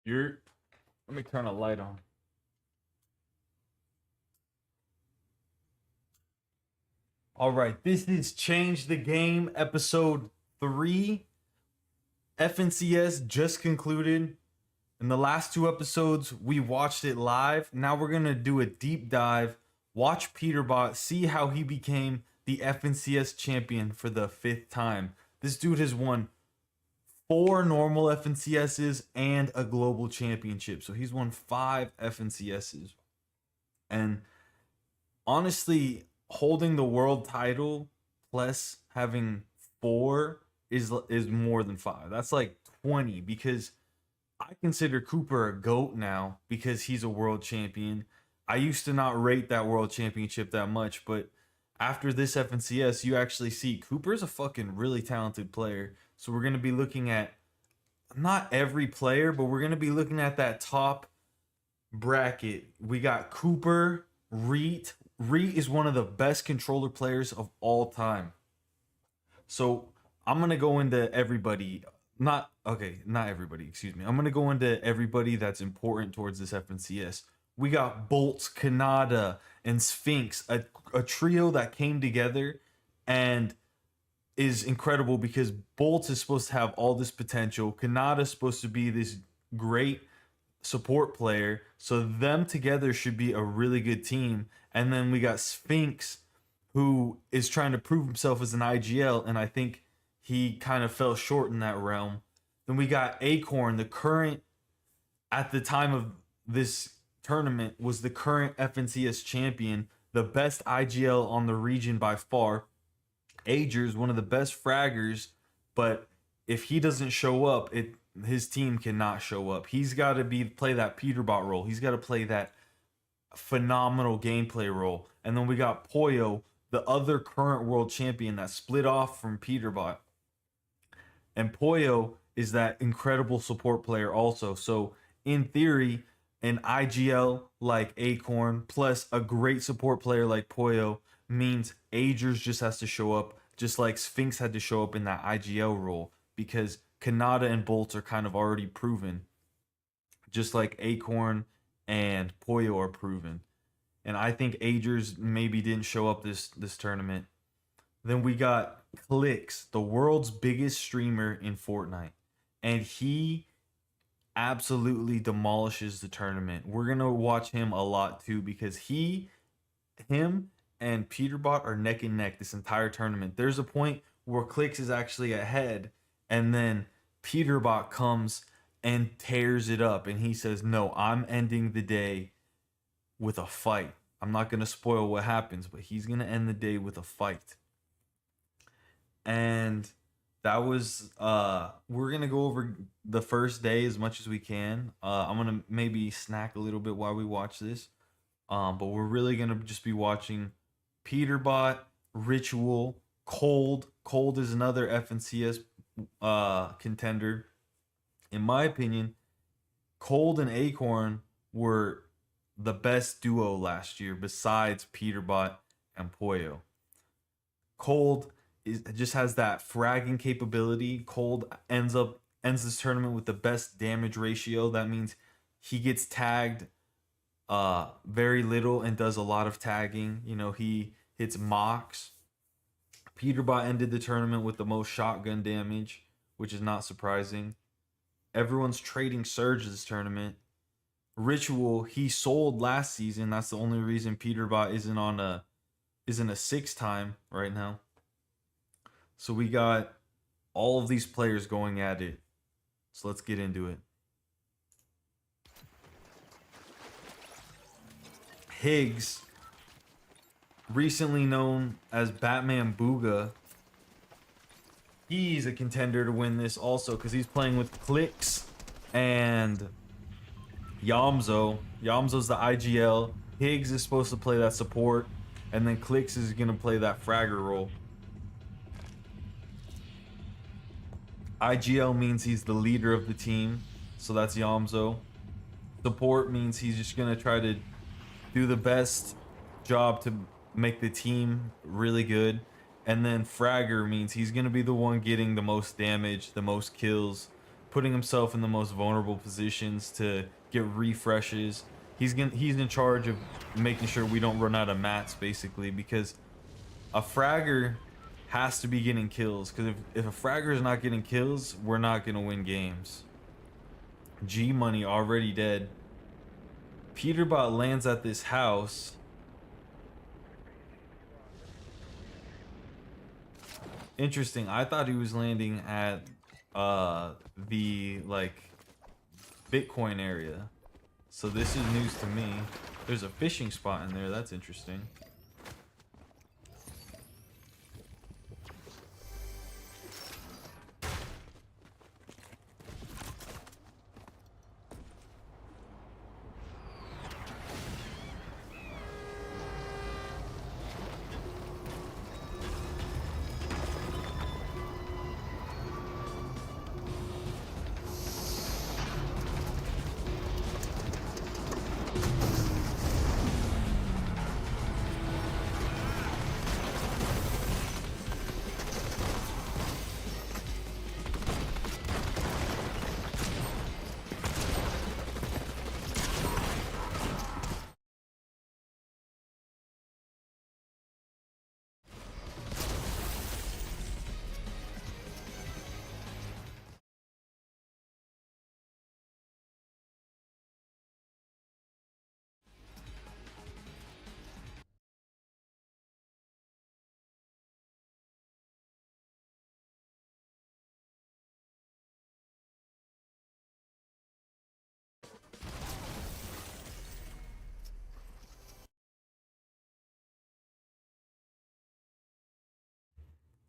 You're. Let me turn a light on. All right, this is Change the Game episode 3. FNCS just concluded. In the last two episodes, we watched it live. Now we're going to do a deep dive, watch Peterbot, see how he became the FNCS champion for the fifth time. This dude has won 4 normal FNCSs and a global championship. So he's won 5 FNCSs. And honestly, holding the world title plus having 4 is more than 5. That's like 20 because I consider Cooper a GOAT now because he's a world champion. I used to not rate that world championship that much, but after this FNCS, you actually see Cooper's a fucking really talented player. So we're going to be looking at not every player, but we're going to be looking at that top bracket. We got Cooper, Reet. Reet is one of the best controller players of all time. So I'm gonna go into everybody. Not everybody. Excuse me. I'm gonna go into everybody that's important towards this FNCS. We got Bolts, Kanada, and Sphinx, a trio that came together and is incredible because Bolts is supposed to have all this potential. Kanada is supposed to be this great support player. So them together should be a really good team. And then we got Sphinx, who is trying to prove himself as an IGL, and I think he kind of fell short in that realm. Then we got Acorn, the current at the time of this tournament was the current FNCS champion, the best IGL on the region by far. Agers, one of the best fraggers, but if he doesn't show up, his team cannot show up. He's got to play that Peterbot role. He's got to play that phenomenal gameplay role. And then we got Poyo, the other current world champion that split off from Peterbot. And Poyo is that incredible support player also. So in theory, an IGL like Acorn plus a great support player like Poyo means Agers just has to show up, just like Sphinx had to show up in that IGL role because Kanada and Bolts are kind of already proven, just like Acorn and Poyo are proven. And I think Agers maybe didn't show up this tournament. Then we got Clicks, the world's biggest streamer in Fortnite, and he absolutely demolishes the tournament. We're gonna watch him a lot too because him and Peterbot are neck and neck this entire tournament. There's a point where Clicks is actually ahead, and then Peterbot comes and tears it up, and he says, "No, I'm ending the day with a fight." I'm not gonna spoil what happens, but he's gonna end the day with a fight. And that was we're gonna go over the first day as much as we can. I'm gonna maybe snack a little bit while we watch this. But we're really gonna just be watching Peterbot, Ritual, Cold. Cold is another FNCS contender. In my opinion, Cold and Acorn were the best duo last year besides Peterbot and Poyo. Cold just has that fragging capability. Cold ends this tournament with the best damage ratio. That means he gets tagged very little and does a lot of tagging. You know, he hits mocks. Peterbot ended the tournament with the most shotgun damage, which is not surprising. Everyone's trading Surge this tournament. Ritual, he sold last season. That's the only reason Peterbot isn't a 6 time right now. So we got all of these players going at it. So let's get into it. Higgs, recently known as Batman Booga, he's a contender to win this also because he's playing with Clicks and Yamzo. Yamzo's the IGL. Higgs is supposed to play that support, and then Clicks is going to play that fragger role. IGL means he's the leader of the team, so that's Yamzo. Support means he's just going to try to do the best job to make the team really good. And then Fragger means he's going to be the one getting the most damage, the most kills, putting himself in the most vulnerable positions to get refreshes. He's in charge of making sure we don't run out of mats, basically, because a fragger has to be getting kills. Because if a fragger is not getting kills, we're not gonna win games. G Money already dead. Peterbot lands at this house. Interesting. I thought he was landing at the like Bitcoin area. So this is news to me. There's a fishing spot in there. That's interesting.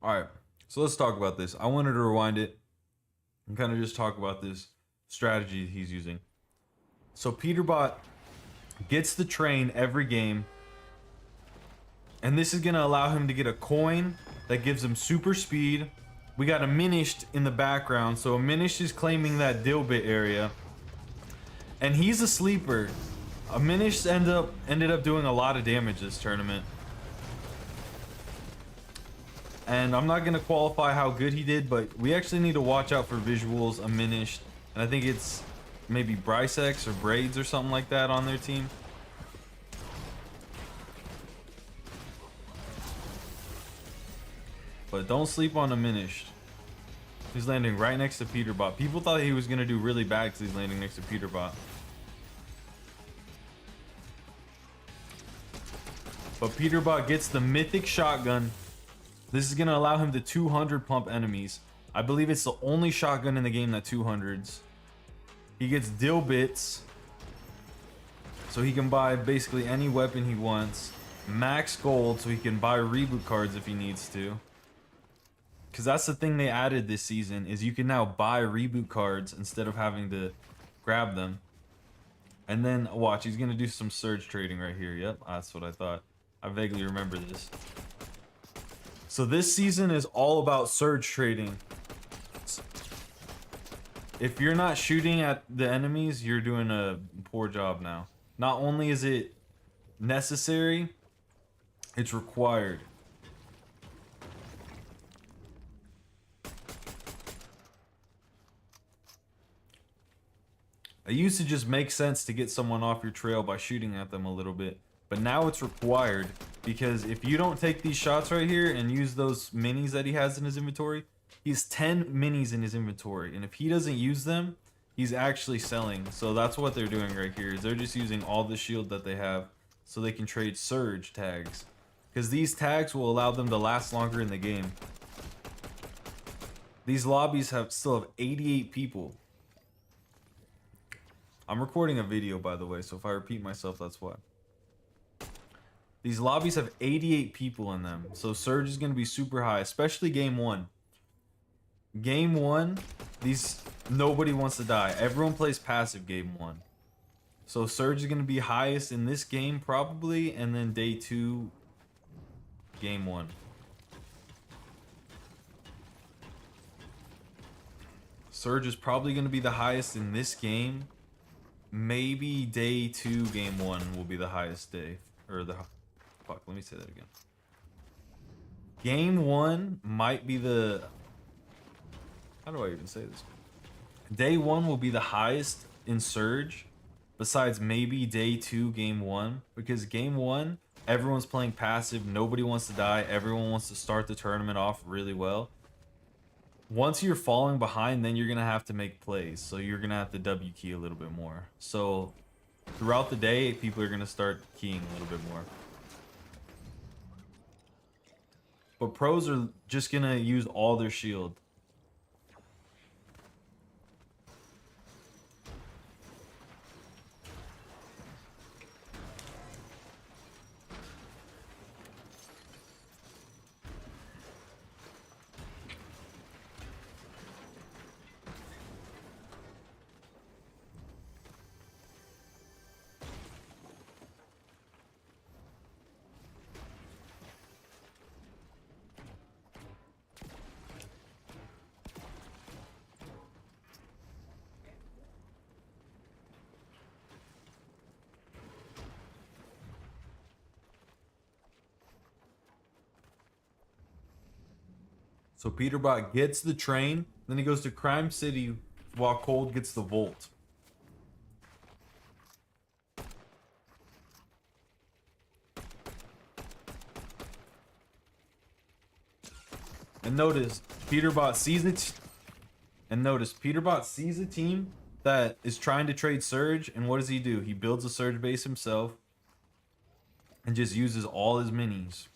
All right, so let's talk about this. I wanted to rewind it and kind of just talk about this strategy he's using. So Peterbot gets the train every game, and this is going to allow him to get a coin that gives him super speed. We got a Minished in the background, so a Minished is claiming that Dilbit area, and he's a sleeper. A Minished ended up doing a lot of damage this tournament. And I'm not going to qualify how good he did, but we actually need to watch out for visuals, a Minished. And I think it's maybe Brycex or Braids or something like that on their team. But don't sleep on a Minished. He's landing right next to Peterbot. People thought he was going to do really bad because he's landing next to Peterbot. But Peterbot gets the mythic shotgun. This is going to allow him to 200 pump enemies. I believe it's the only shotgun in the game that 200s. He gets Dilbits, so he can buy basically any weapon he wants. Max gold, so he can buy reboot cards if he needs to. Because that's the thing they added this season, is you can now buy reboot cards instead of having to grab them. And then, watch, he's going to do some surge trading right here. Yep, that's what I thought. I vaguely remember this. So this season is all about surge trading. If you're not shooting at the enemies, you're doing a poor job now. Not only is it necessary, it's required. It used to just make sense to get someone off your trail by shooting at them a little bit. But now it's required, because if you don't take these shots right here and use those minis that he has in his inventory, he has 10 minis in his inventory. And if he doesn't use them, he's actually selling. So that's what they're doing right here, is they're just using all the shield that they have so they can trade surge tags. Because these tags will allow them to last longer in the game. These lobbies still have 88 people. I'm recording a video, by the way, so if I repeat myself, that's why. These lobbies have 88 people in them, so surge is going to be super high, especially game one. Game one, nobody wants to die. Everyone plays passive game one. So surge is going to be highest in this game probably, and then day two, game one. Surge is probably going to be the highest in this game. Maybe day two, game one will be the highest day, or the... Fuck, let me say that again. Game one might be the... How do I even say this? Day 1 will be the highest in Surge, besides maybe day 2, game 1. Because game 1, everyone's playing passive. Nobody wants to die. Everyone wants to start the tournament off really well. Once you're falling behind, then you're going to have to make plays. So you're going to have to W key a little bit more. So throughout the day, people are going to start keying a little bit more. But pros are just going to use all their shield. So Peterbot gets the train, then he goes to Crime City while Cold gets the Volt. And notice Peterbot sees it. And notice Peterbot sees a team that is trying to trade Surge, and what does he do? He builds a Surge base himself and just uses all his minis.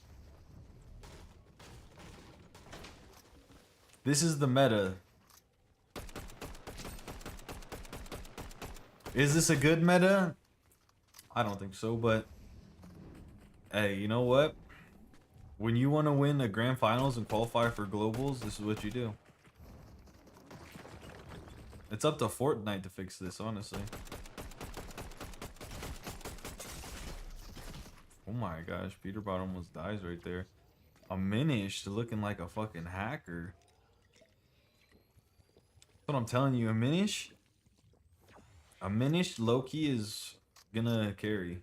This is the meta. Is this a good meta? I don't think so, but hey, you know what? When you want to win a grand finals and qualify for globals, this is what you do. It's up to Fortnite to fix this, honestly. Oh my gosh, Peterbot almost dies right there. A Minish looking like a fucking hacker. That's what I'm telling you, a Minish low-key is gonna carry.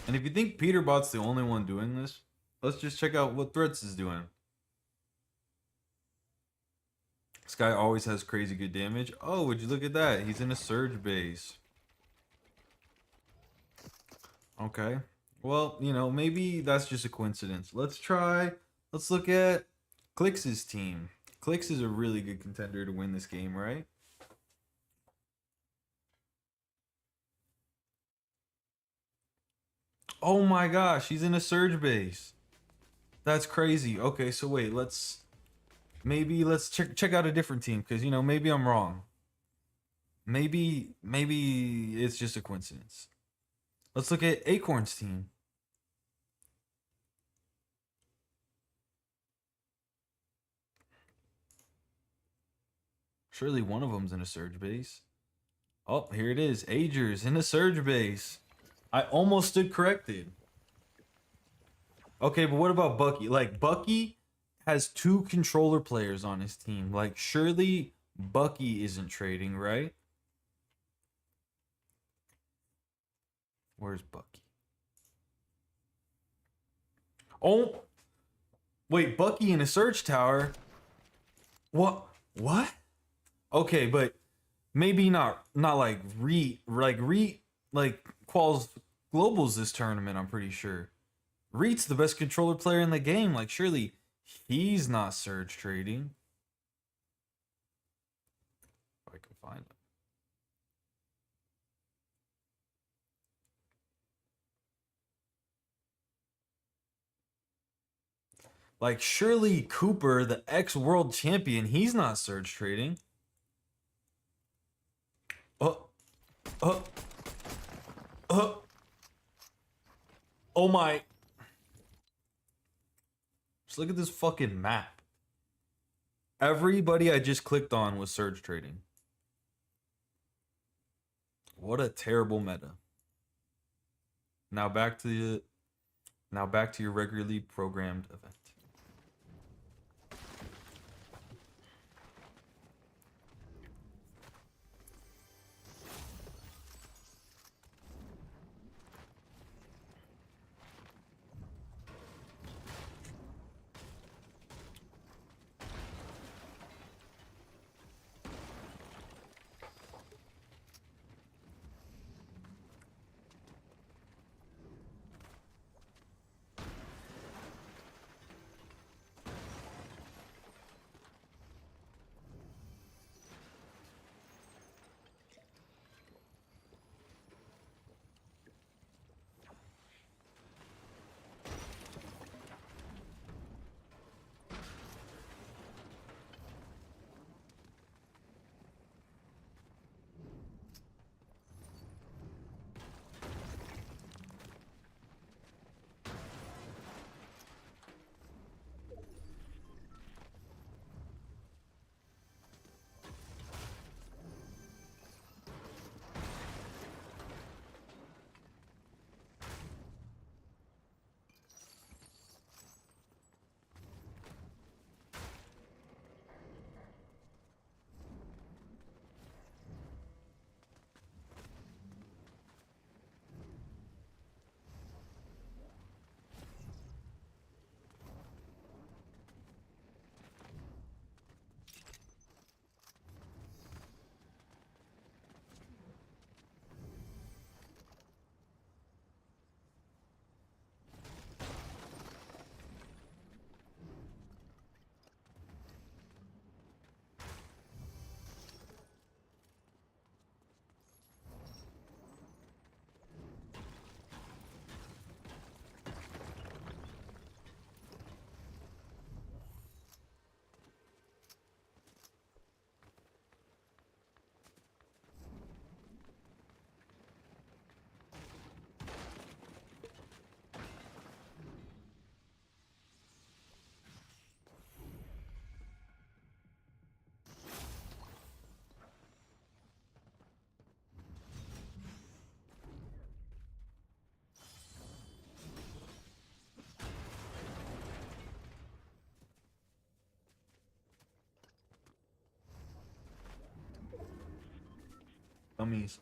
And if you think Peterbot's the only one doing this, let's just check out what Threats is doing. This guy always has crazy good damage. Oh, would you look at that? He's in a Surge base. Okay. Well, you know, maybe that's just a coincidence. Let's look at Clix's team. Clix is a really good contender to win this game, right? Oh my gosh, he's in a Surge base. That's crazy. Okay, so wait, let's check out a different team, because you know, maybe I'm wrong. Maybe it's just a coincidence. Let's look at Acorn's team. Surely one of them's in a Surge base. Oh, here it is. Ager's in a Surge base. I almost stood corrected. Okay, but what about Bucky? Like, Bucky has 2 controller players on his team. Like, surely Bucky isn't trading, right? Where's Bucky? Oh, wait, Bucky in a Surge tower? What? What? Okay, but maybe not like Qual's Globals this tournament, I'm pretty sure. Reet's the best controller player in the game. Like, surely he's not Surge trading. If I can find him. Like, surely Cooper, the ex-world champion, he's not surge trading. Oh, oh, oh, oh my. Just look at this fucking map. Everybody I just clicked on was surge trading. What a terrible meta. Now back to your regularly programmed event. Dummies.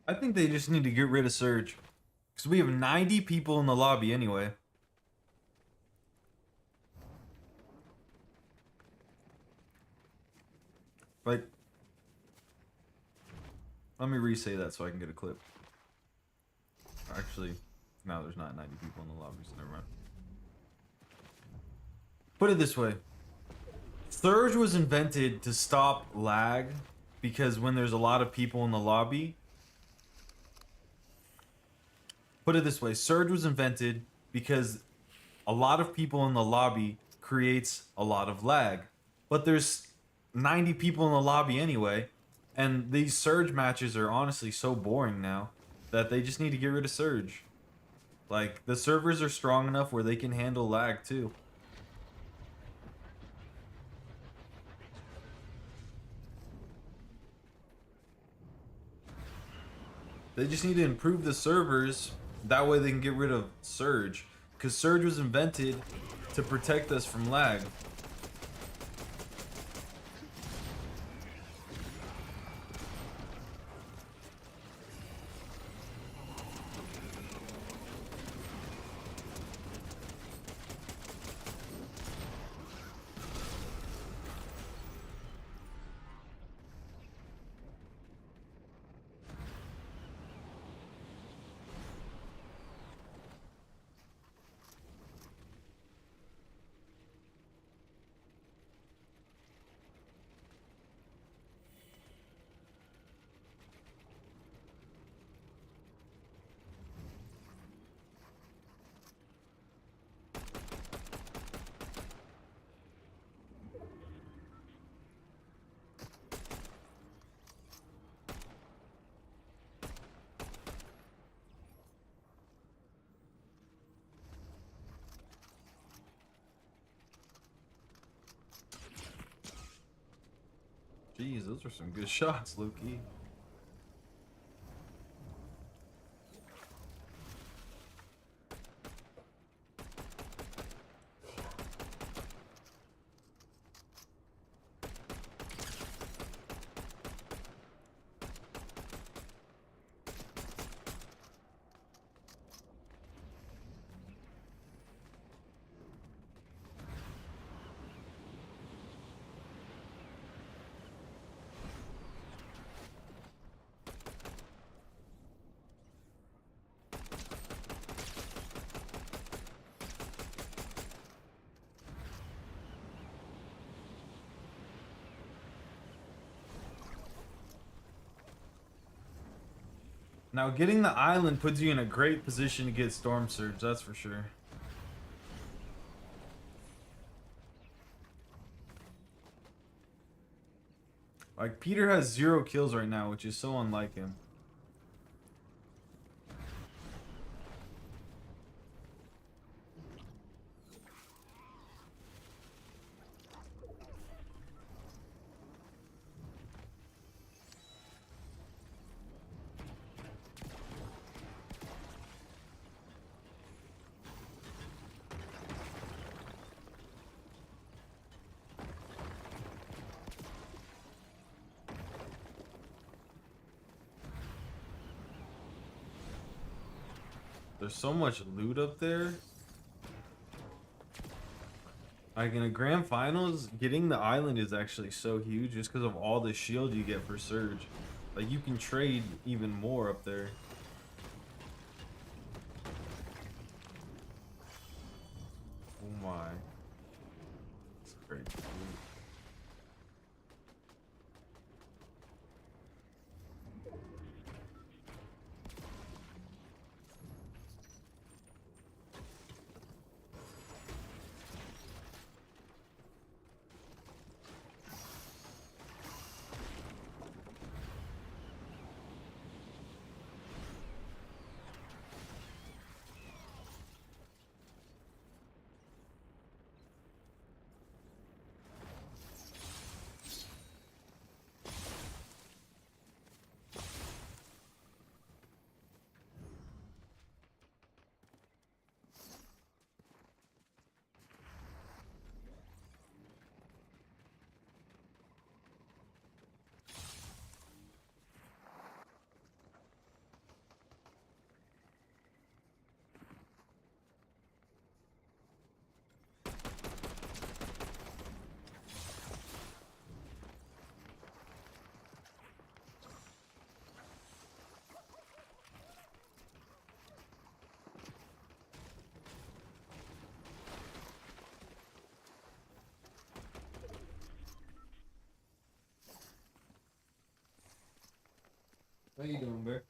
I think they just need to get rid of Surge. Because we have 90 people in the lobby anyway. Like, let me re-say that so I can get a clip. Actually, no, there's not 90 people in the lobby, so never mind. Put it this way. Surge was invented to stop lag because when there's a lot of people in the lobby... Put it this way. Surge was invented because a lot of people in the lobby creates a lot of lag. But there's 90 people in the lobby anyway, And these Surge matches are honestly so boring now that they just need to get rid of Surge. Like, the servers are strong enough where they can handle lag too. They just need to improve the servers. That way they can get rid of Surge. Because Surge was invented to protect us from lag. Jeez, those are some good shots, Loki. Now, getting the island puts you in a great position to get Storm Surge, that's for sure. Like, Peter has 0 kills right now, which is so unlike him. There's so much loot up there. Like, in a grand finals, getting the island is actually so huge just because of all the shield you get for Surge. Like, you can trade even more up there. Oh my. That's great. How you doing, Bear?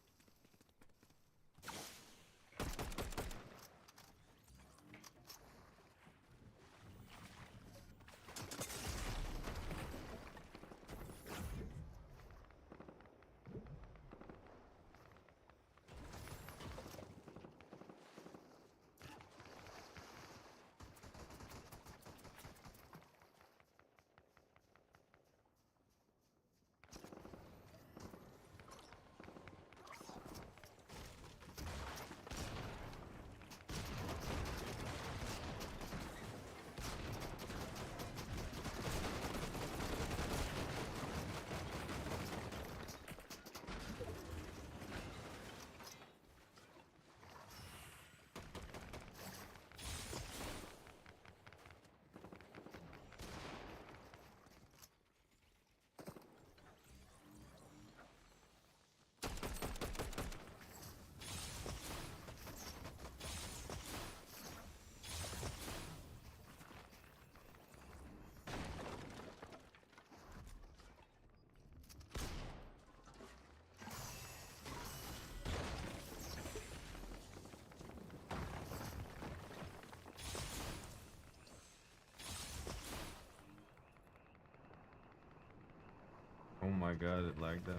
Oh my god, it lagged out.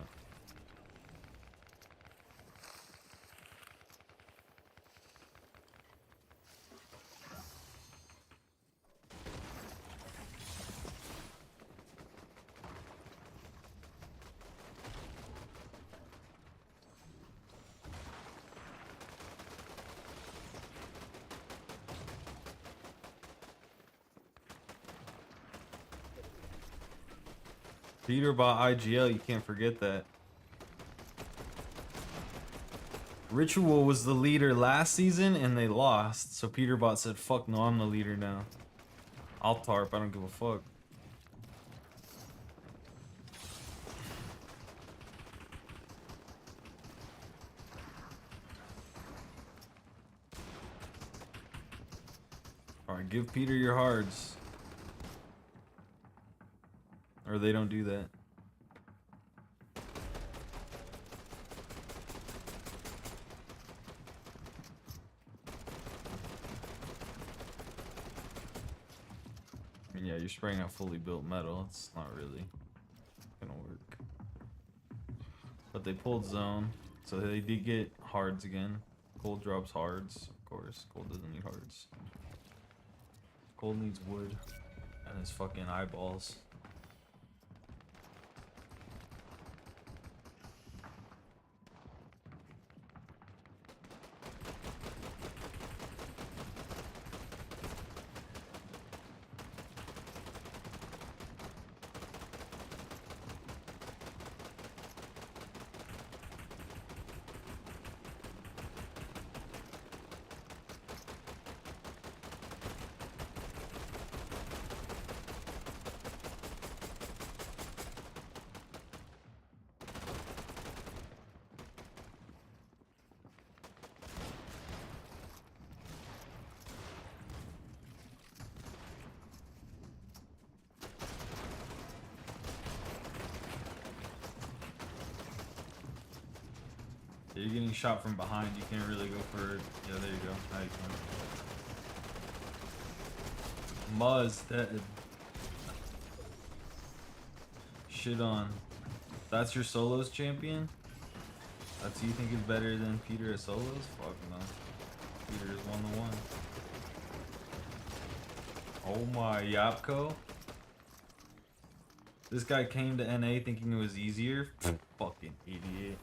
Peterbot IGL, you can't forget that. Ritual was the leader last season and they lost. So Peterbot said, fuck no, I'm the leader now. I'll tarp, I don't give a fuck. Alright, give Peter your hards. Or they don't do that. I mean, yeah, you're spraying out fully built metal. It's not really gonna work. But they pulled zone, so they did get hards again. Gold drops hards, of course. Gold doesn't need hards. Gold needs wood and his fucking eyeballs. You're getting shot from behind. You can't really go for it. Yeah, there you go. Now you can. Muzz dead. Shit on. That's your solos champion? That's who you think is better than Peter at solos? Fuck no. Peter is 1-1. Oh my, Yapko. This guy came to NA thinking it was easier. Fucking idiot.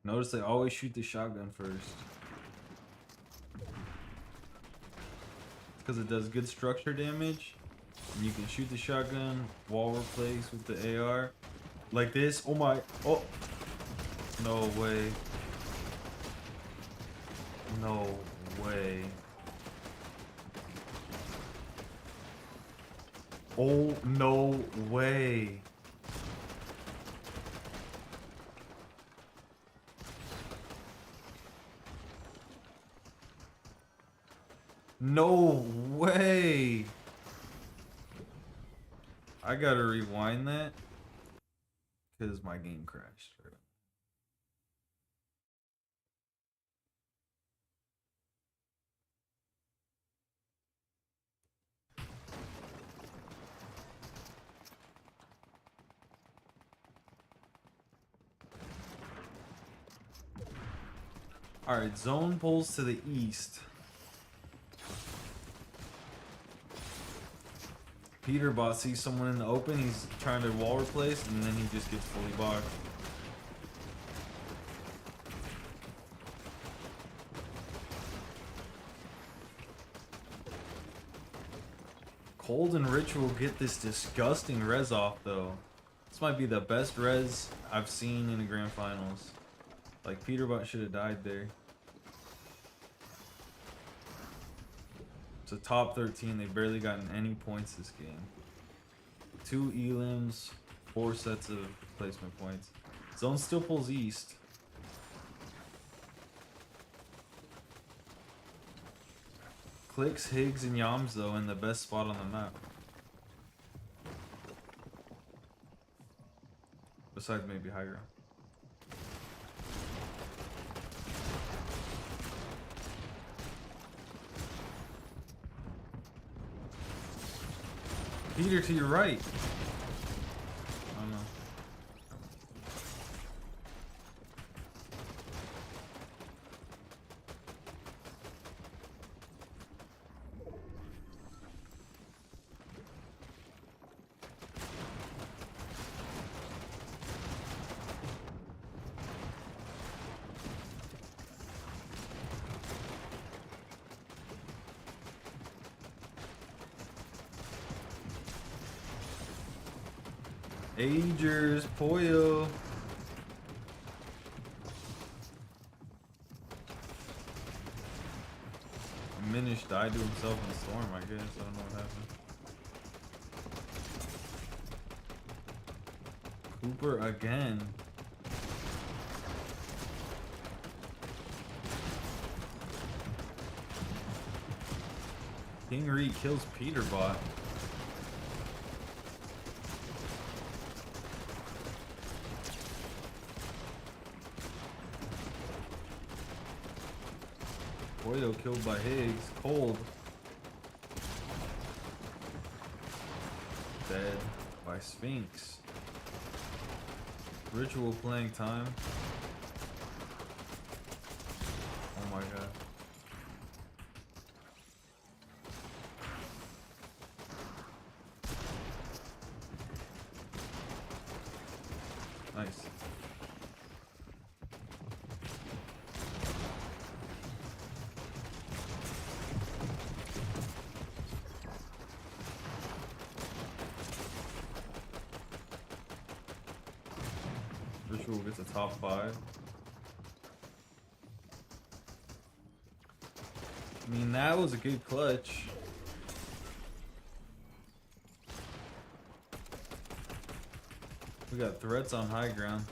Notice they always shoot the shotgun first. Because it does good structure damage. And you can shoot the shotgun, wall replace with the AR. Like this. Oh my. Oh. No way. No way. Oh, no way. No way. I gotta rewind that because my game crashed. Alright, zone pulls to the east. Peterbot sees someone in the open, he's trying to wall replace, and then he just gets fully boxed. Cold and Ritual get this disgusting res off though. This might be the best res I've seen in the grand finals. Like, Peterbot should have died there. It's a top 13. They've barely gotten any points this game. 2 elims, 4 sets of placement points. Zone still pulls east. Clicks, Higgs, and Yams though in the best spot on the map. Besides maybe high ground. Peter to your right. Oh no. Agers, Poyo. Minish died to himself in the storm, I guess. I don't know what happened. Cooper again. King Reed kills Peterbot. Poyo killed by Higgs. Cold. Dead by Sphinx. Ritual playing time. Oh my god. Nice. Ritual gets a top 5. I mean, that was a good clutch. We got threats on high ground.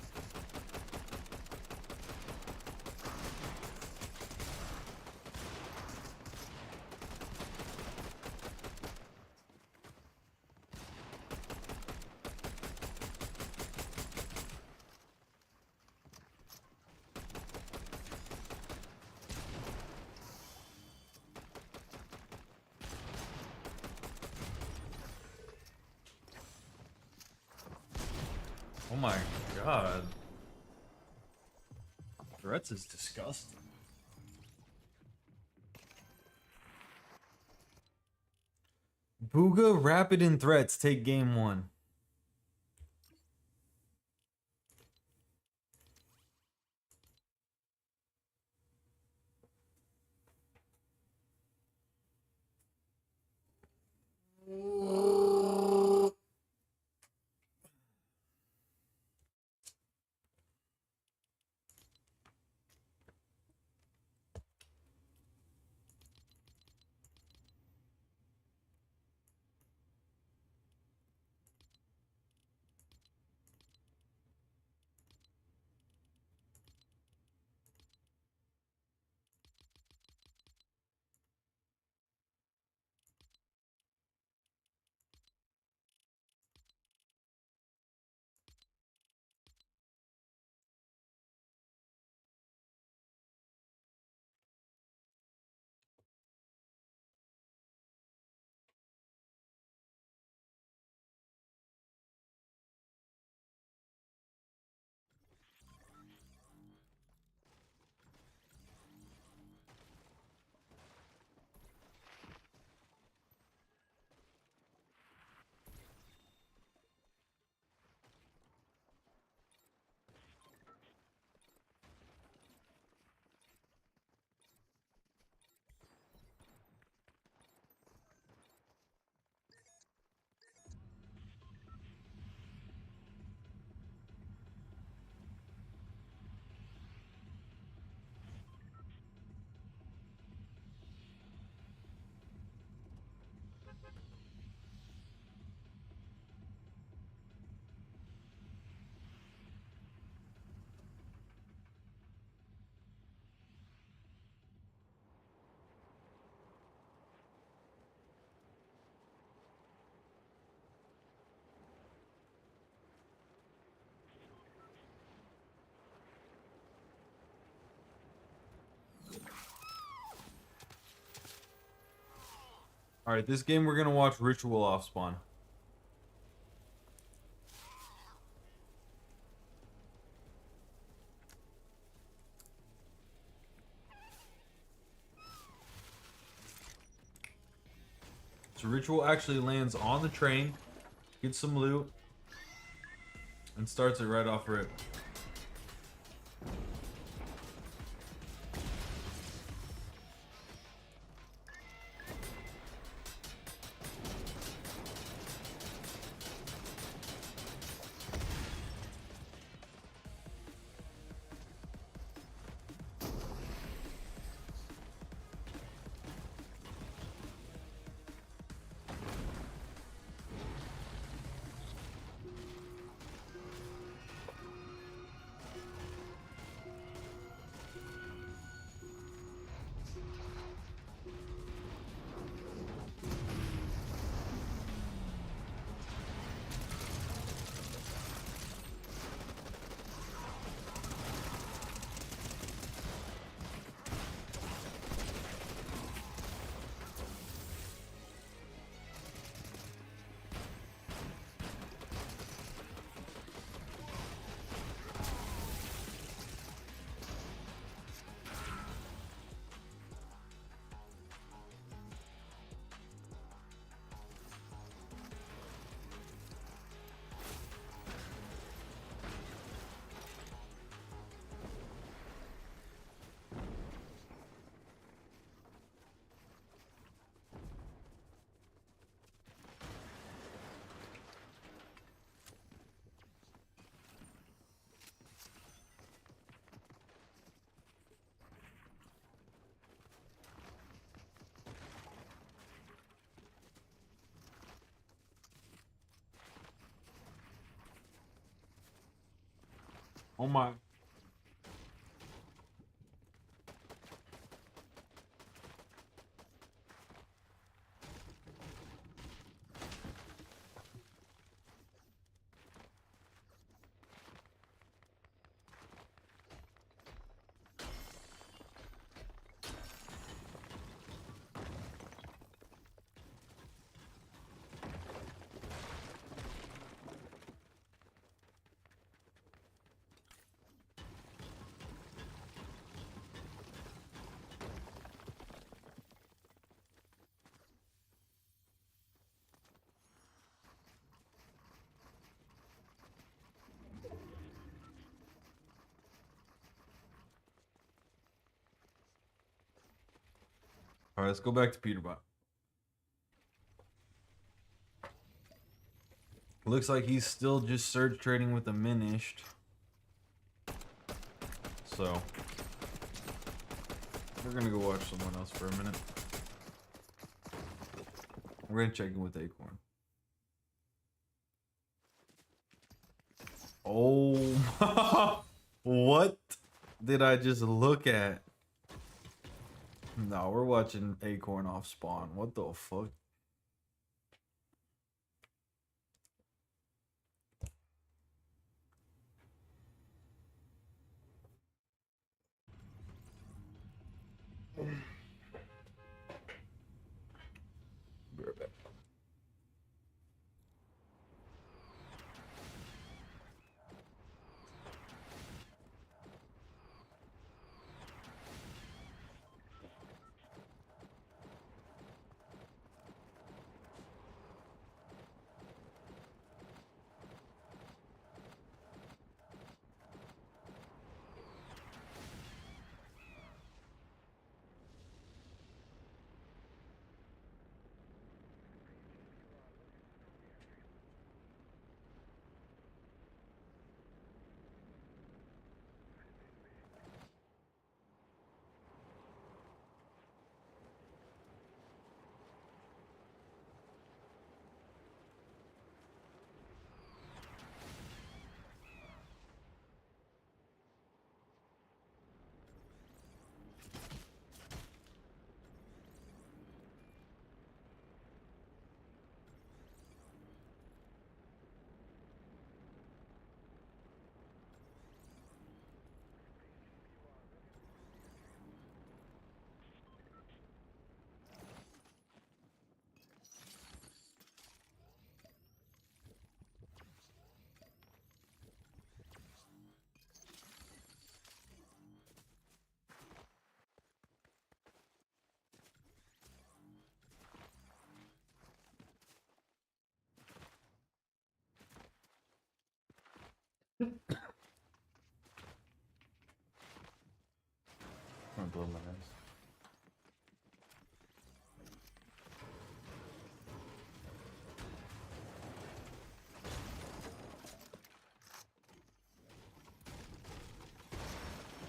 Oh my god. Threats is disgusting. Booga, Rapid, and Threats take game 1. All right, this game we're gonna watch Ritual off spawn. So Ritual actually lands on the train, gets some loot, and starts it right off rip. Oh my. All right, let's go back to Peterbot. Looks like he's still just surge trading with the Minished. So we're gonna go watch someone else for a minute. We're gonna check in with Acorn. Oh, what did I just look at? No, we're watching Acorn off spawn. What the fuck? Be right back. blow my nose.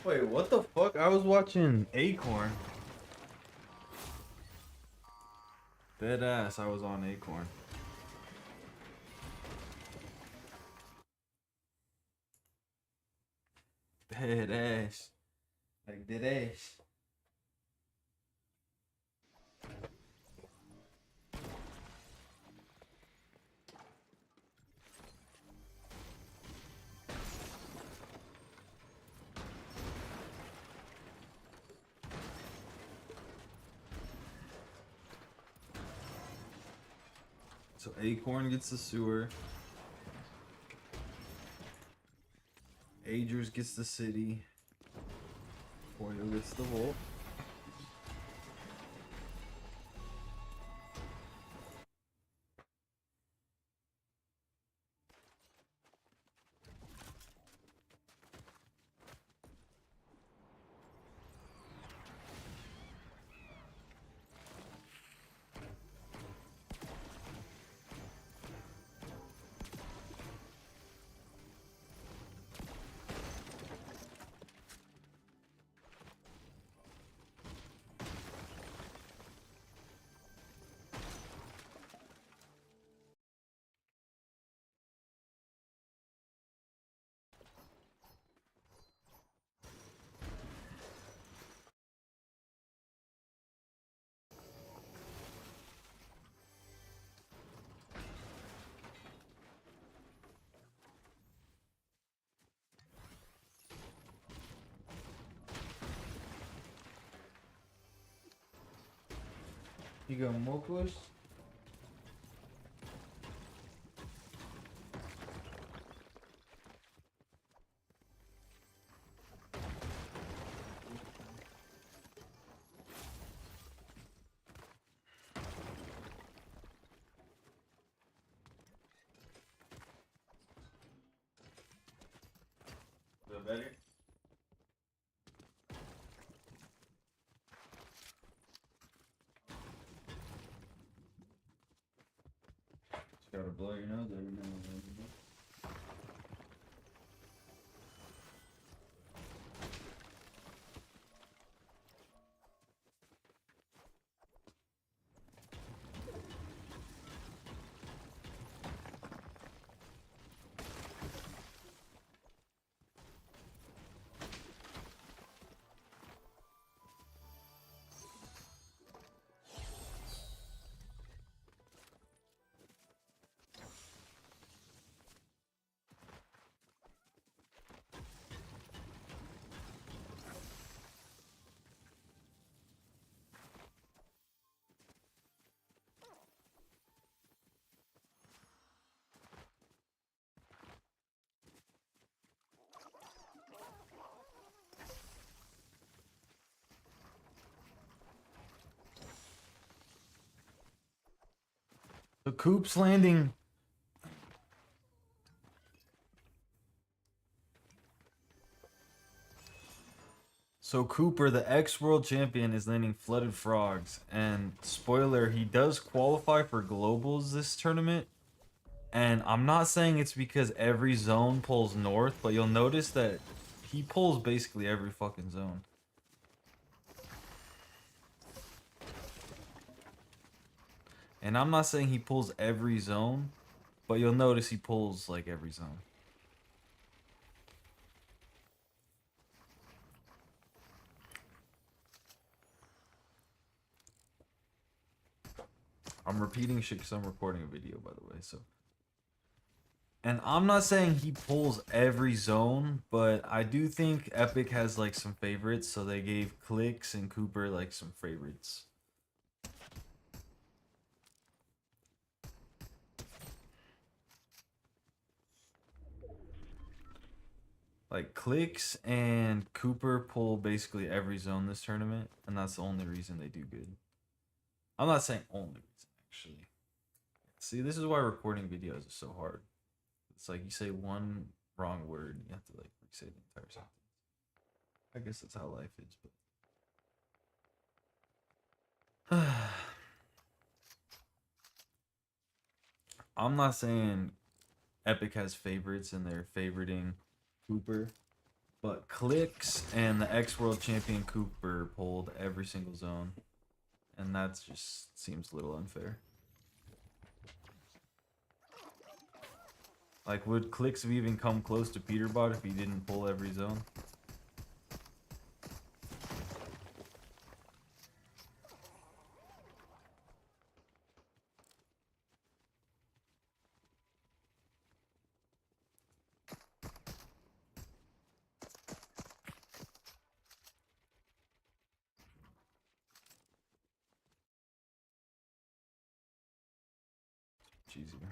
Wait, what the fuck? I was watching Acorn. Dead ass, I was on Acorn. Dead ass. Like dead ass. So Acorn gets the sewer. Agers gets the city. Poyo gets the vault. You got more push? Feel better? Just gotta blow your nose every now and then. So Coop's landing. So Cooper, the ex-world champion, is landing Flooded Frogs. And spoiler, he does qualify for globals this tournament. And I'm not saying it's because every zone pulls north, but you'll notice that he pulls basically every fucking zone. And I'm not saying he pulls every zone, but you'll notice he pulls like every zone. I'm repeating shit because I'm recording a video, by the way, so. And I'm not saying he pulls every zone, but I do think Epic has like some favorites, so they gave Clicks and Cooper like some favorites. Like Clicks and Cooper pull basically every zone this tournament, and that's the only reason they do good. I'm not saying only reason, actually. See, this is why recording videos is so hard. It's like you say one wrong word, you have to like say the entire sentence. I guess that's how life is, but I'm not saying Epic has favorites and they're favoriting Cooper, but Clicks and the X World Champion Cooper pulled every single zone, and that just seems a little unfair. Like, would Clicks have even come close to Peterbot if he didn't pull every zone? It's easier.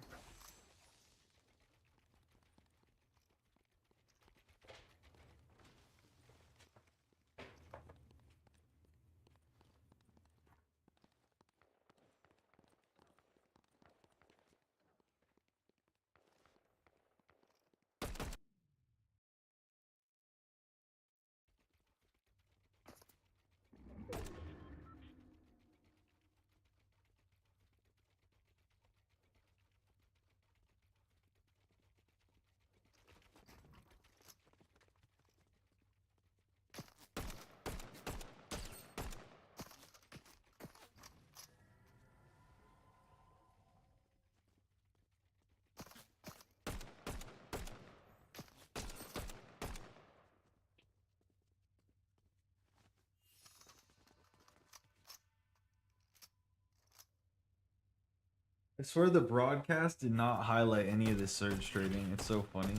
I swear the broadcast did not highlight any of this surge trading. It's so funny.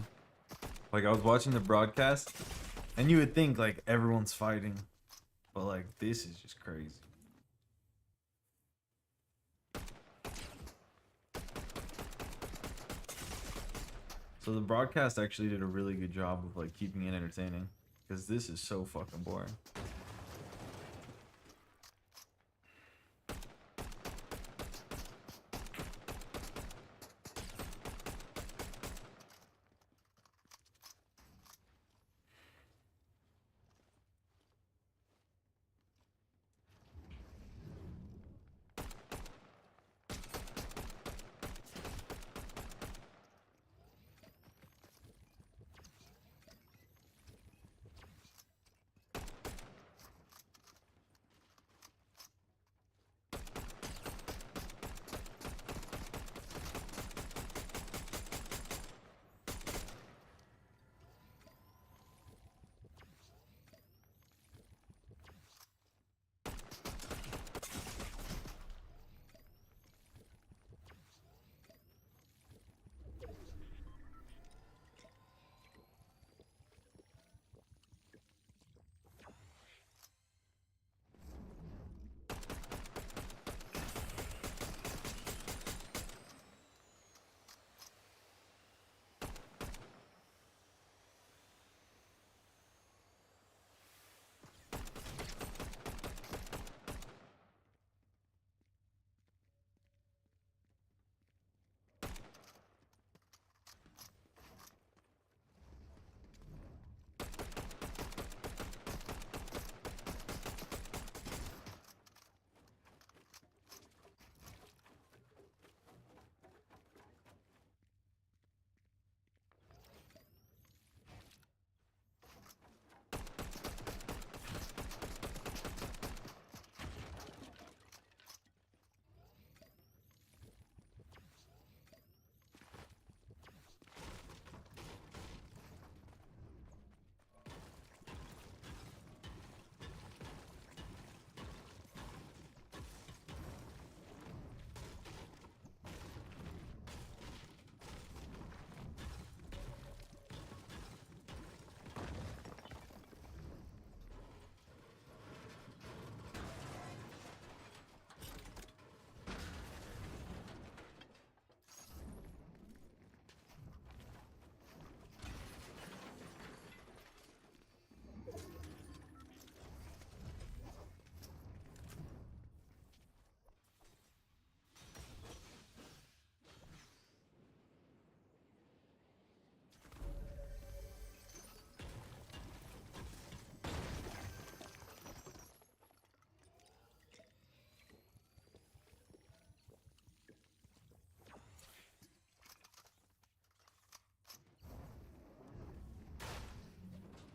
Like, I was watching the broadcast, and you would think, like, everyone's fighting. But, like, this is just crazy. So the broadcast actually did a really good job of, like, keeping it entertaining. Because this is so fucking boring.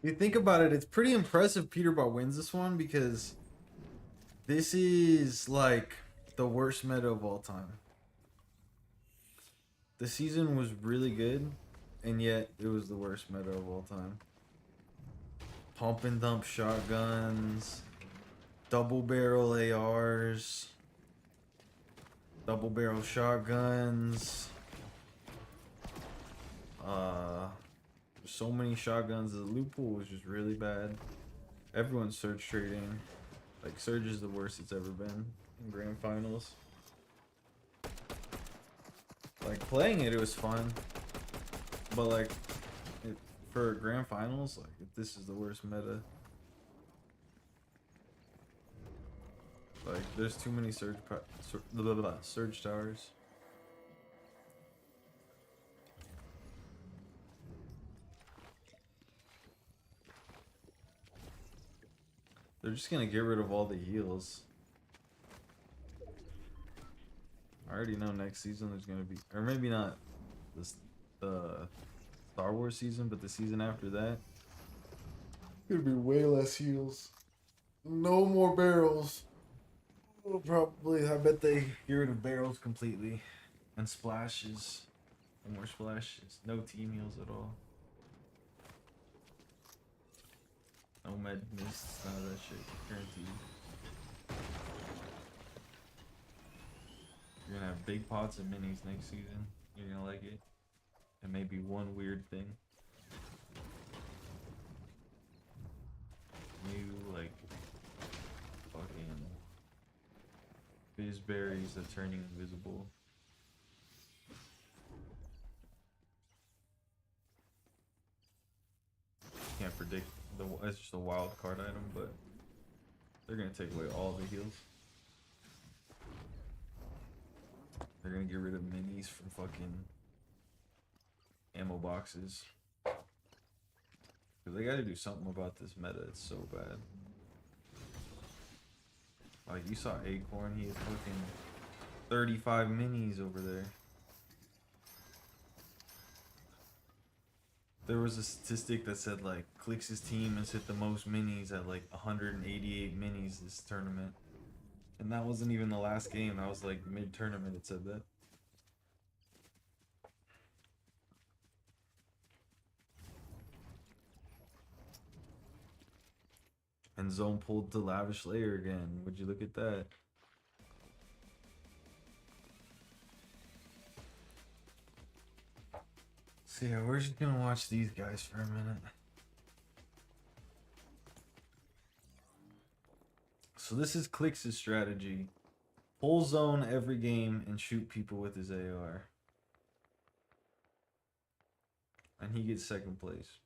You think about it, it's pretty impressive Peterbot wins this one because this is like the worst meta of all time. The season was really good, and yet it was the worst meta of all time. Pump and dump shotguns, double barrel ARs, double barrel shotguns. So many shotguns. The loot pool was just really bad. Everyone's surge trading. Like, surge is the worst it's ever been in grand finals. Like, playing it was fun, but like for grand finals, like, this is the worst meta. Like, there's too many surge towers. They're just gonna get rid of all the heals. I already know next season there's gonna be, or maybe not this, the Star Wars season, but the season after that, gonna be way less heals. No more barrels. Probably, I bet they get rid of barrels completely, and splashes. No more splashes. No team heals at all. No med mists, none of that shit. Guaranteed. You're gonna have big pots of minis next season. You're gonna like it. And maybe one weird thing. New, like, fucking fizz berries that turn you invisible. Can't predict. It's just a wild card item, but they're gonna take away all the heals. They're gonna get rid of minis from fucking ammo boxes. Cause they gotta do something about this meta. It's so bad. Like, you saw Acorn, he had fucking 35 minis over there. There was a statistic that said, like, Clix's team has hit the most minis at like 188 minis this tournament. And that wasn't even the last game. That was like mid-tournament it said that. And Zone pulled to Lavish Layer again. Would you look at that? So yeah, we're just gonna watch these guys for a minute. So this is Clix's strategy. Pull zone every game and shoot people with his AR. And he gets second place.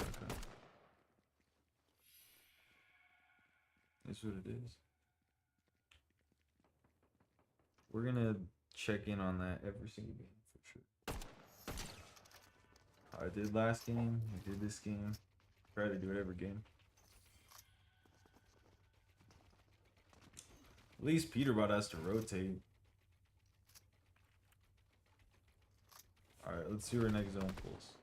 Okay. That's what it is. We're gonna check in on that every single game for sure. I did last game, I did this game. Try to do it every game. At least Peterbot has to rotate. Alright, let's see where next zone pulls.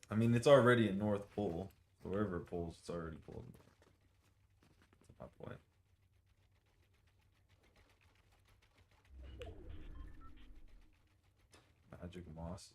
I mean, it's already a north pole. So wherever it pulls, it's already pulled. That's my point. Magic mosses.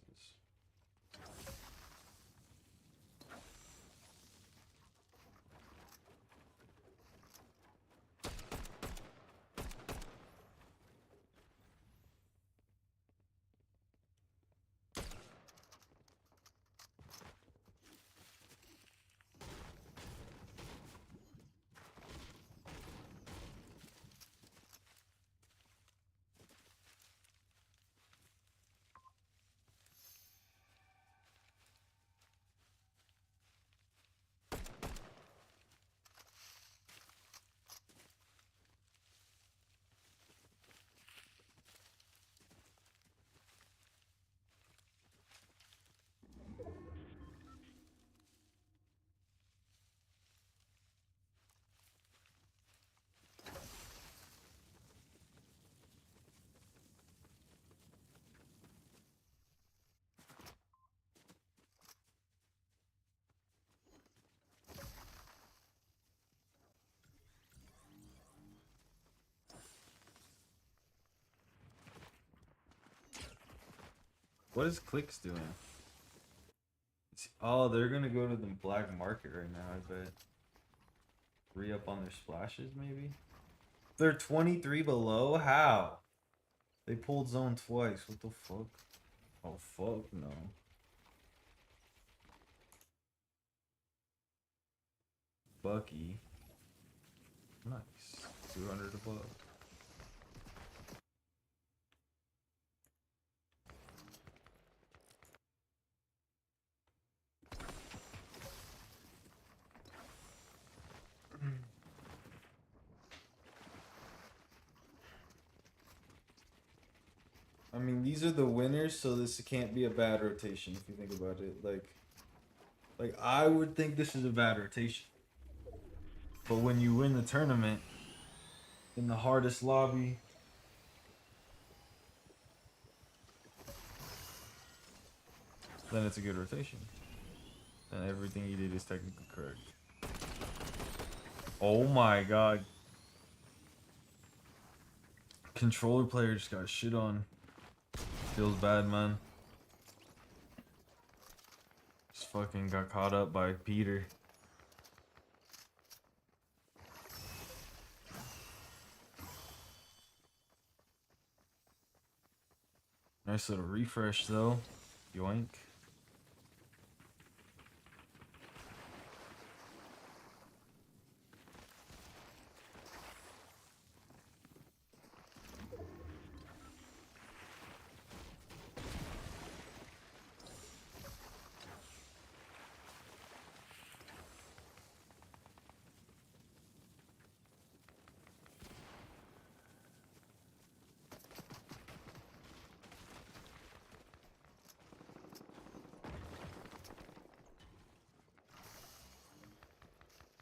What is clicks doing? Oh, they're gonna go to the black market right now, I bet. Re-up on their splashes, maybe? They're 23 below? How? They pulled zone twice. What the fuck? Oh, fuck no. Bucky. Nice. 200 above. I mean, these are the winners, so this can't be a bad rotation if you think about it. Like I would think this is a bad rotation. But when you win the tournament in the hardest lobby, then it's a good rotation. And everything you did is technically correct. Oh my god. Controller player just got shit on. Feels bad, man. Just fucking got caught up by Peter. Nice little refresh though. Yoink.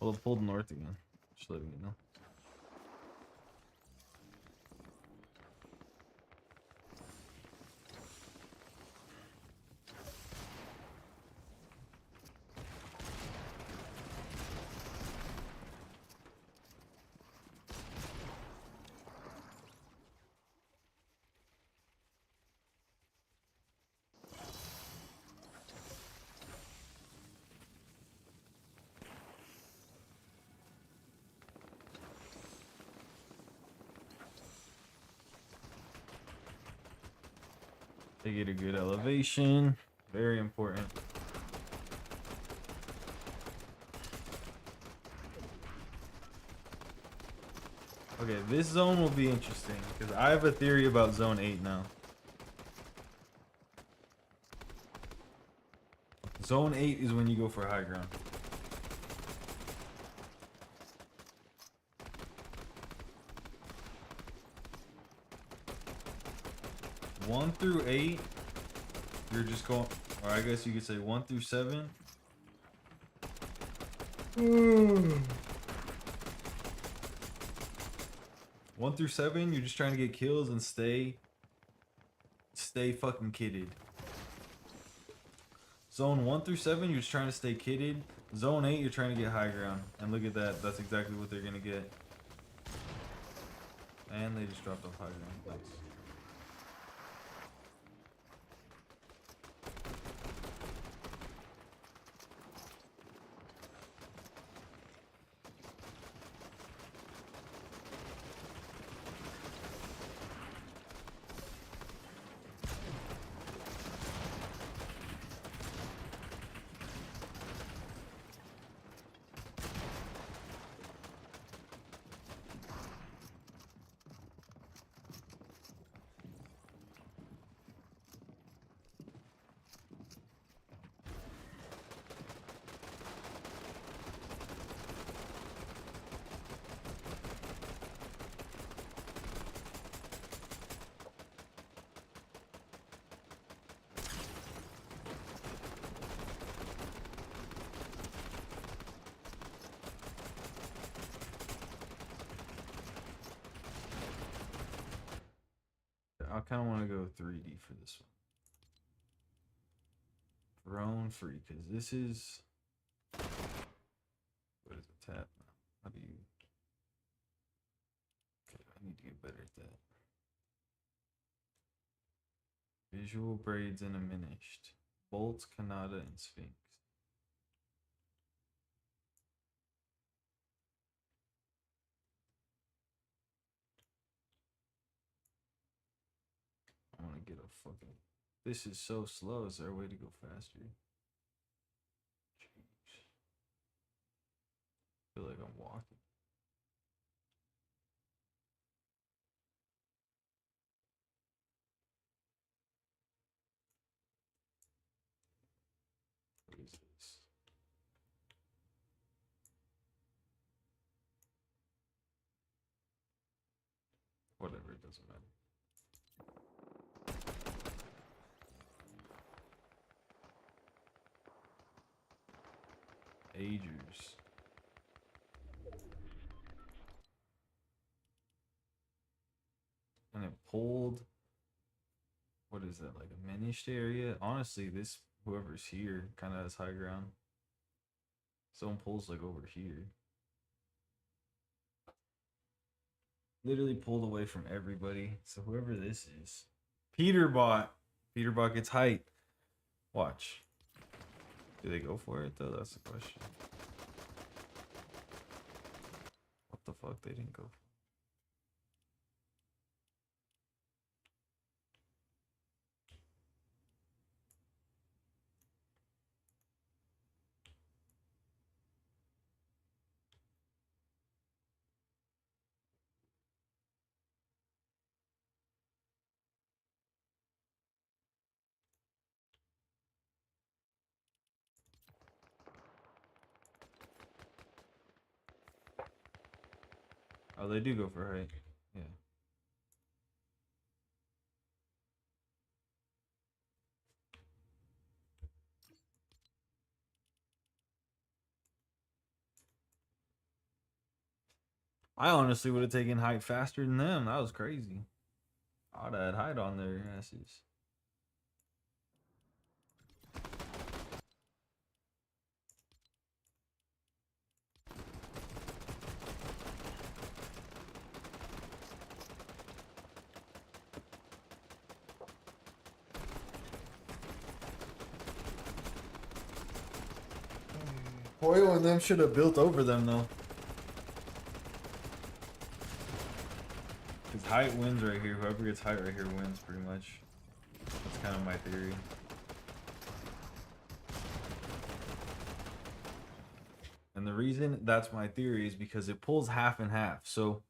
Well, it pulled north again. Just letting you know. They get a good elevation. Very important. Okay, this zone will be interesting because I have a theory about zone 8 now. Zone 8 is when you go for high ground. One through 8, you're just going, or I guess you could say 1 through 7. 1 through 7, you're just trying to get kills and stay fucking kitted. Zone 1 through 7, you're just trying to stay kitted. Zone 8, you're trying to get high ground. And look at that, that's exactly what they're gonna get. And they just dropped off high ground. Nice. I kind of want to go 3D for this one. Drone free, because this is... What is a tap? How do you... Okay, I need to get better at that. Visual braids and diminished. Bolts, Kanata, and Sphinx. I want to get a fucking. This is so slow. Is there a way to go faster? Jeez. I feel like I'm walking. What is this? Whatever, it doesn't matter. Agers. And it pulled. What is that, like a minished area? Honestly, this whoever's here kind of has high ground. Someone pulls like over here. Literally pulled away from everybody. So whoever this is. Peterbot. Peterbot gets height. Watch. Do they go for it though? That's the question. What the fuck? They didn't go for it. Oh, they do go for height. Yeah. I honestly would have taken height faster than them. That was crazy. I'd have had height on their asses. Hoyle and them should have built over them though. Because height wins right here. Whoever gets height right here wins pretty much. That's kind of my theory. And the reason that's my theory is because it pulls half and half. So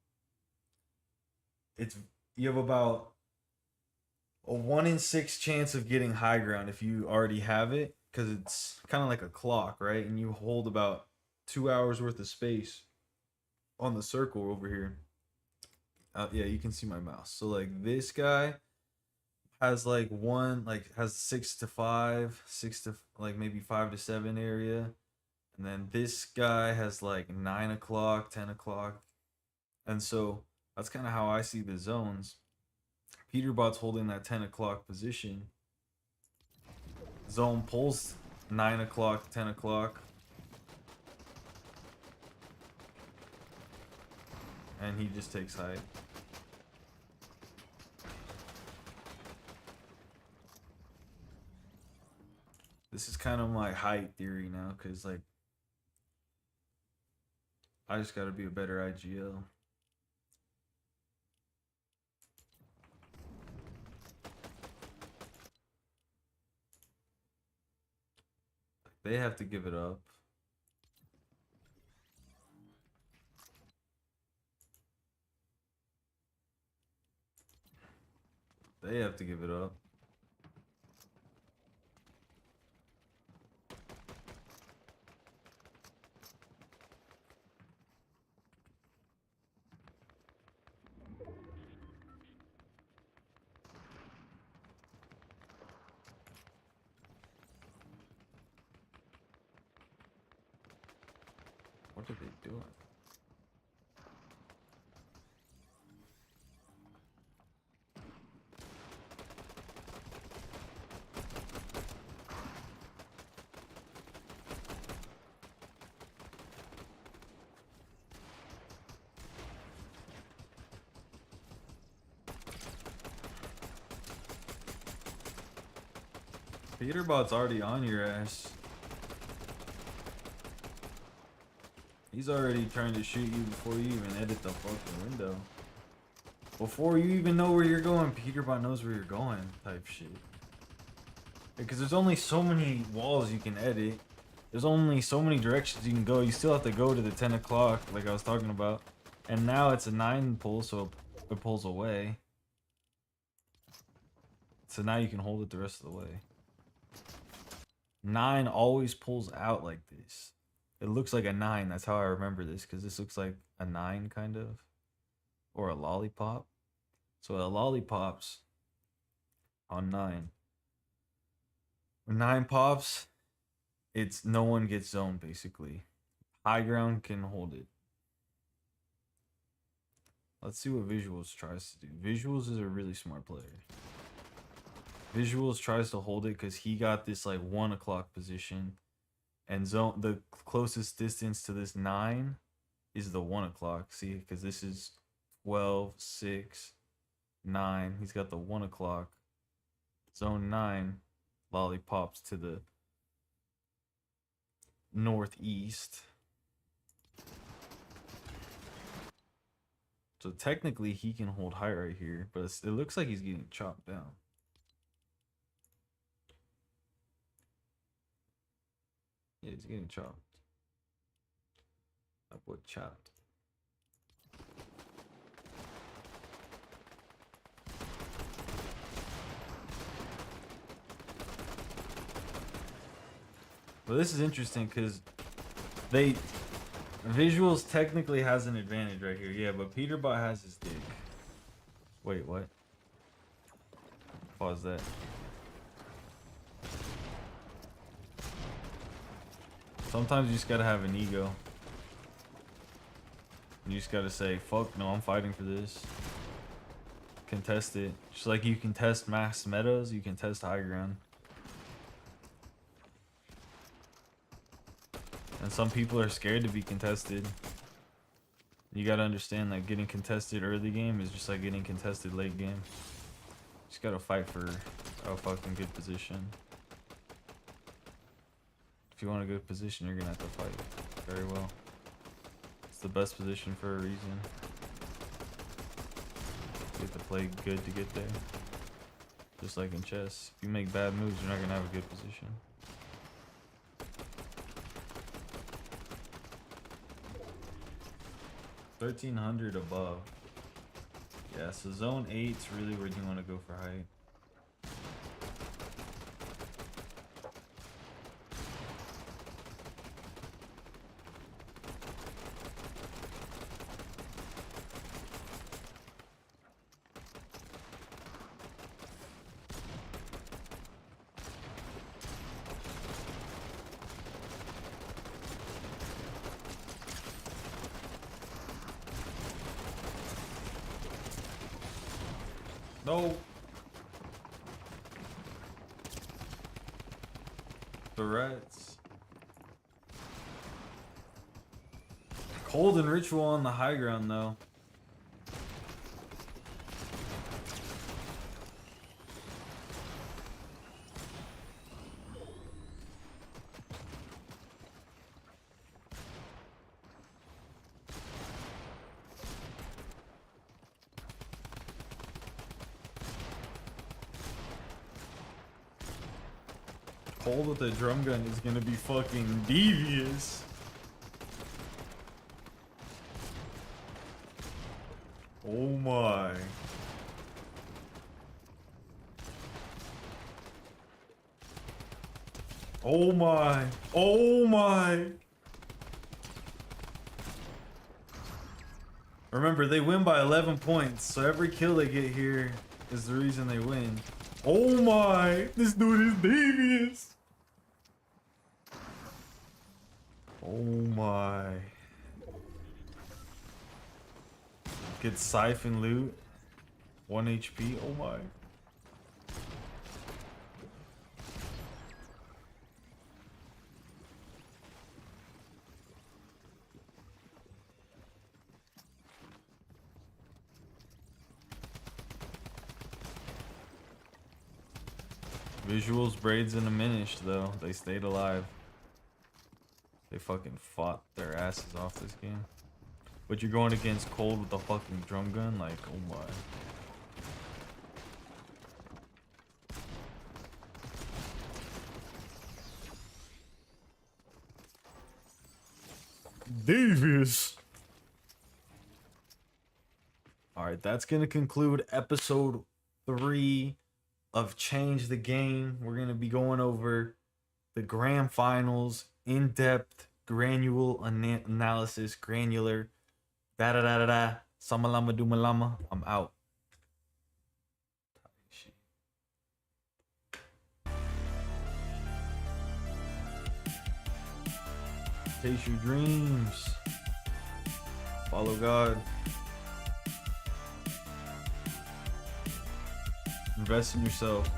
you have about a 1 in 6 chance of getting high ground if you already have it, because it's kind of like a clock, right? And you hold about 2 hours worth of space on the circle over here. Yeah, you can see my mouse. So like this guy has like has 6 to 5, 6 to like maybe 5 to 7 area. And then this guy has like 9 o'clock, 10 o'clock. And so that's kind of how I see the zones. Peterbot's holding that 10 o'clock position. Zone pulls 9 o'clock, 10 o'clock. And he just takes height. This is kind of my height theory now, because like I just got to be a better IGL. They have to give it up. They have to give it up. What are they doing? Peterbot's already on your ass. He's already trying to shoot you before you even edit the fucking window. Before you even know where you're going, Peterbot knows where you're going, type shit. Because there's only so many walls you can edit. There's only so many directions you can go. You still have to go to the 10 o'clock, like I was talking about. And now it's a 9 pull, so it pulls away. So now you can hold it the rest of the way. 9 always pulls out like this. It looks like a 9. That's how I remember this, because this looks like a 9 kind of. Or a lollipop. So a lollipops on 9. When 9 pops, it's no one gets zoned basically. High ground can hold it. Let's see what Visuals tries to do. Visuals is a really smart player. Visuals tries to hold it because he got this like 1 o'clock position. And zone the closest distance to this 9 is the 1 o'clock. See, because this is 12, 6, 9. He's got the 1 o'clock. Zone 9 lollipops to the northeast. So technically he can hold high right here, but it looks like he's getting chopped down. Yeah, he's getting chopped. That boy chopped. Well, this is interesting because Visuals technically has an advantage right here. Yeah, but Peterbot has his dick. Wait, what? Pause that. Sometimes you just gotta have an ego. You just gotta say, fuck no, I'm fighting for this. Contest it. Just like you can test max meadows, you can test high ground. And some people are scared to be contested. You gotta understand that getting contested early game is just like getting contested late game. Just gotta fight for a fucking good position. If you want a good position, you're gonna have to fight very well. It's the best position for a reason. You have to play good to get there. Just like in chess. If you make bad moves, you're not gonna have a good position. $1,300 above. Yeah, so zone 8's really where you want to go for height. No. The rats. Cold and Ritual on the high ground though. Cold with a drum gun is gonna be fucking devious. Oh my. Oh my. Oh my. Remember, they win by 11 points, so every kill they get here is the reason they win. Oh my. This dude is devious. Oh my. Get siphon loot. 1 HP. Oh my. Visuals, braids, and diminished though. They stayed alive. They fucking fought their asses off this game. But you're going against Cold with a fucking drum gun, like, oh my. Davis. All right, that's gonna conclude episode 3 of Change the Game. We're gonna be going over the grand finals, in-depth, analysis, granular. Da da da da da. Samalama dumalama. I'm out. Chase your dreams. Follow God. Invest in yourself.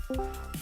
You